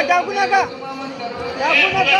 टाकू नका टाकू नका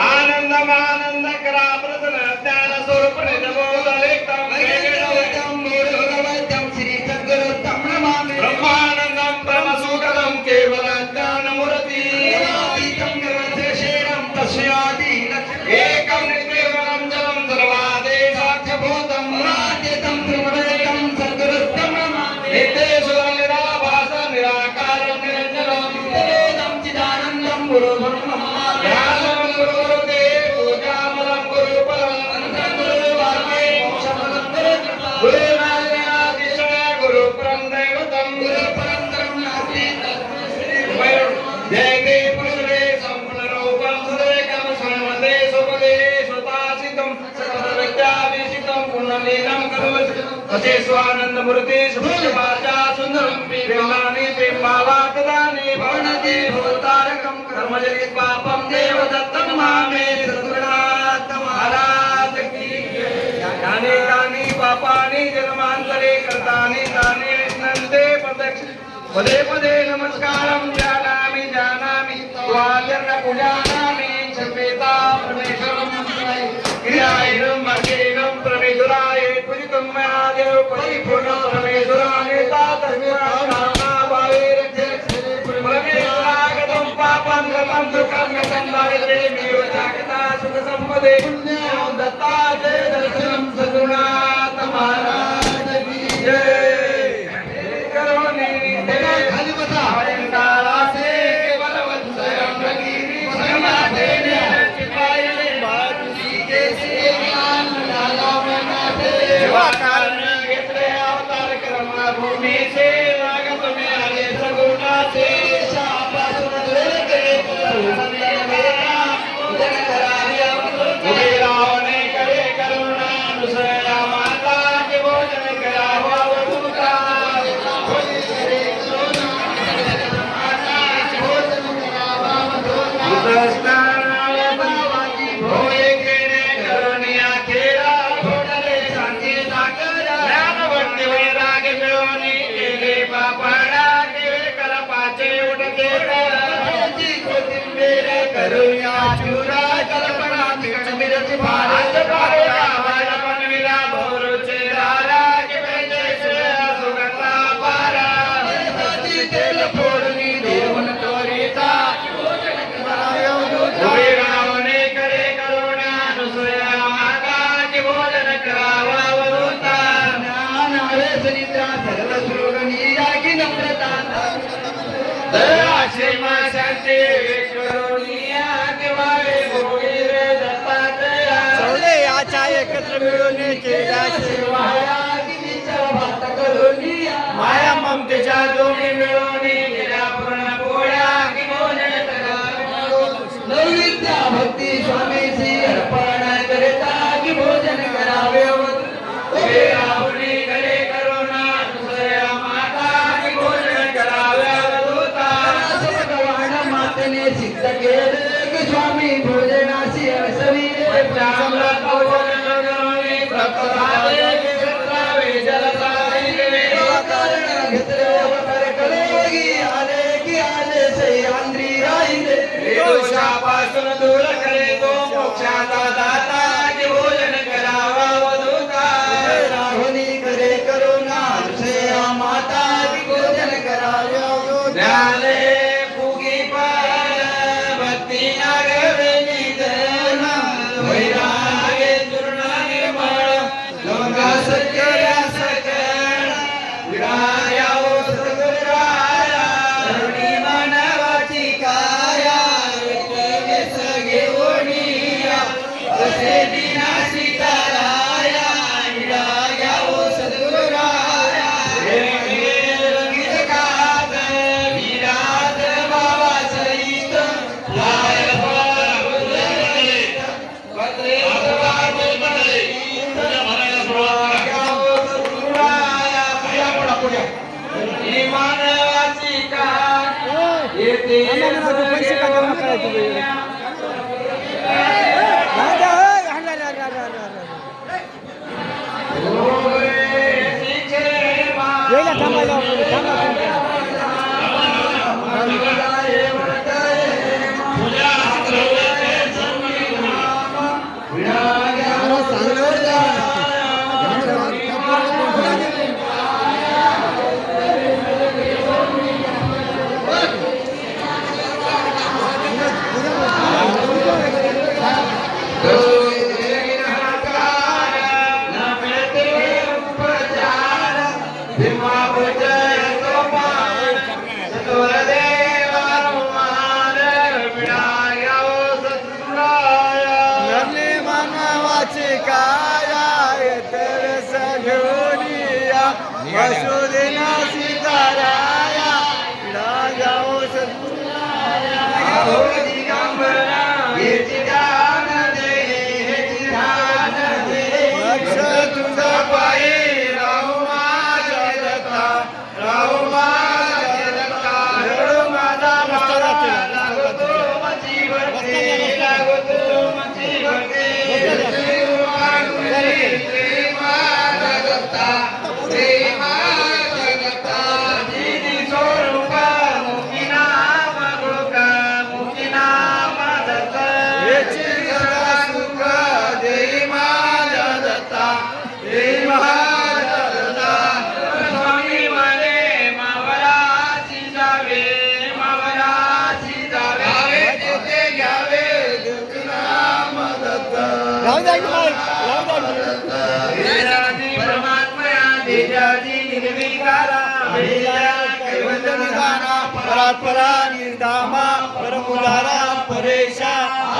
आनंद करा प्रसन्न ज्ञान स्वरूप ब्रह्मानंदम परमसुखदम केवल ज्ञानमूर्ति तस्यादि एकं केवलं जलं सर्वादे साक्षभूतं राजेतं त्रिगुणैकं सद्गुरुत्तम नित्येश्वरं निराभासं निराकारं निरञ्जनं वेदं चिदानन्दं गुरुब्रह्मं ध्यानं गुरुदेव पूजामलं गुरुपरं गुरुवाक्ये मोक्षपदं गुरुनादिशय गुरुपरं दैवतं गुरुपरं नास्ति जयते पुरुषे सम्पूर्णरूपं सुरेकं स्वयंवदे सुपदे सुतासितं सकलविद्याविषितं पुण्यलीनं करोति असे स्वानन्दमूर्ति सुभाषा सुन्दरं प्रेमानि प्रेमावाक्यदानि भवनति भवतारकं कर्मजनित पापं देवदत्तं मामे सद्गुणात् महाराज की ज्ञानेकानि पापानि जन्मान्तरे कृतानि तानि विष्णन्ते प्रत्यक्ष पदे पदे नमस्कारं जानामि जानामि त्वाजर्न पूजानामि चपेता परमेश्वरं क्रियायं मकेनं प्रमेश्वराय पूजितं महादेव परिपूर्ण परमेश्वराय तातस्मात् भावे परमेश्वरागतं पापं गतं दुःखं गतं दारिद्र्ये वियोजागता सुख संपदे पुण्यं दत्ताते दर्शनं सद्गुणात् महाराज की जय एकत्र मिळून माया ममतेच्या दोन्ही मिळून पोळ्या नैवेद्य भक्ती स्वामीची अर्पण करता की भोजन करावे राहुणी करे करुणा माता की भोजन करावे भगवान मातेने सिद्ध केले की स्वामी भोजनाशी असावी दूर करे तो मोक्षाचा दाता की भोजन करावा वधूता राहुनी करे करुणा माता की भोजन करावे ज्ञाने फुगी पार भक्ती नागवे निधन वैरागे येते पैसे का जमा करायचे वेगळे? जाऊ द्या, होय. हाणला, ला, ला, ला, ला, ला. येईला थांबायला आपण, थांबा तुम्ही. नरले मानवाची काया येते सगळ्या वसुदेना सीताराया राजाओ सद्गुराया लक्ष तुझा पायी राहू माझ्या दत्ता राहू माझ्या दत्ता रडू माझा बाळा लागतो माझी भक्ती लागतो माझी भक्ती श्री माझा दत्ता श्री माझा दत्ता दीदी स्वरूपा मुक्ती नाम गोका मुक्ती नाम दत्ता याची सदा सुख देई माझा दत्ता देई माझा दत्ता स्वामी म्हणे मावळाची जावे मावळाची जावे तेथे घ्यावे देवकी नाम दत्ता देजाजी परमात्मया देजाजी निर्विकारा कैवल्य निधाना परात्परा निर्धामा परमुदारा परेशा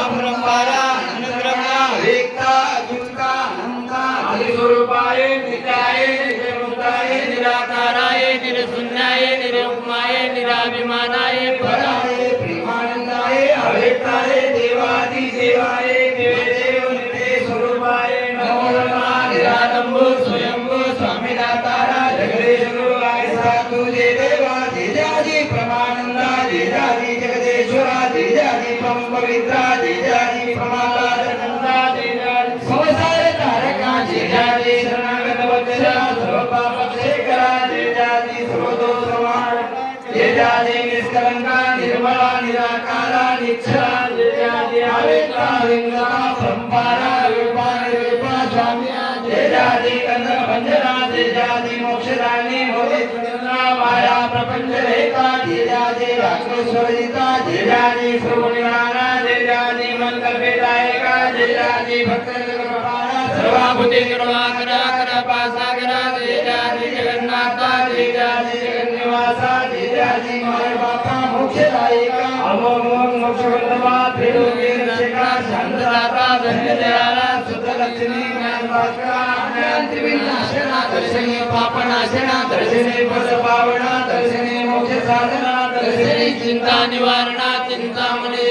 अब्रह्मारा अनंतब्रह्मा एकता अद्विता अनंता आदिस्वरूपाय नित्याय नित्यमुक्ताय निराकाराय निरशून्याय निरुपमाय निराभिमानाय पराय प्रेमानंदाय अव्यक्ताय देवादी देवाय देवदेव नित्य स्वरूपाय नमो नमः निरालंबो स्वयंभू स्वामी दातारा जगदेश्वरो आयसा तुझे देवा देजाजी प्रमानंदा देजाजी जगदेश्वरा देजाजी परम पवित्रा देजाजी प्रमाता जगन्नाथा देजाजी संसार तारका देजाजी शरणागत वत्सला सर्व पाप क्षेकरा देजाजी सर्वदोष प्रमाण देजाजी निष्कलंका निर्मला निराकारा निच्छला देजाजी अवेक्ता लिंगा परंपरा रूपा निर्विपा स्वामी देजाजी कंदर भंजना देजाजी मोक्षदानी मोदित माया प्रपंच रेखा देजाजी राक्षेश्वरिता देजाजी श्रवणिवाना देजाजी मंगलवेदायका देजाजी भक्त सर्वाभूते करुणाकरा कृपा सागरा देजाजी जगन्नाथा देजाजी जगन्निवासा देजाजी माय बापा मोक्षदायिका अमोघ मोक्षवल्लभा त्रिलोकी रक्षका शांतदाता धन्यदयाला सुतलक्ष्मी ज्ञानभास्करा ज्ञानत्रिविनाशना दर्शने पापनाशना दर्शने पदपावना दर्शने मोक्ष साधना दर्शने चिंता निवारणा चिंतामणी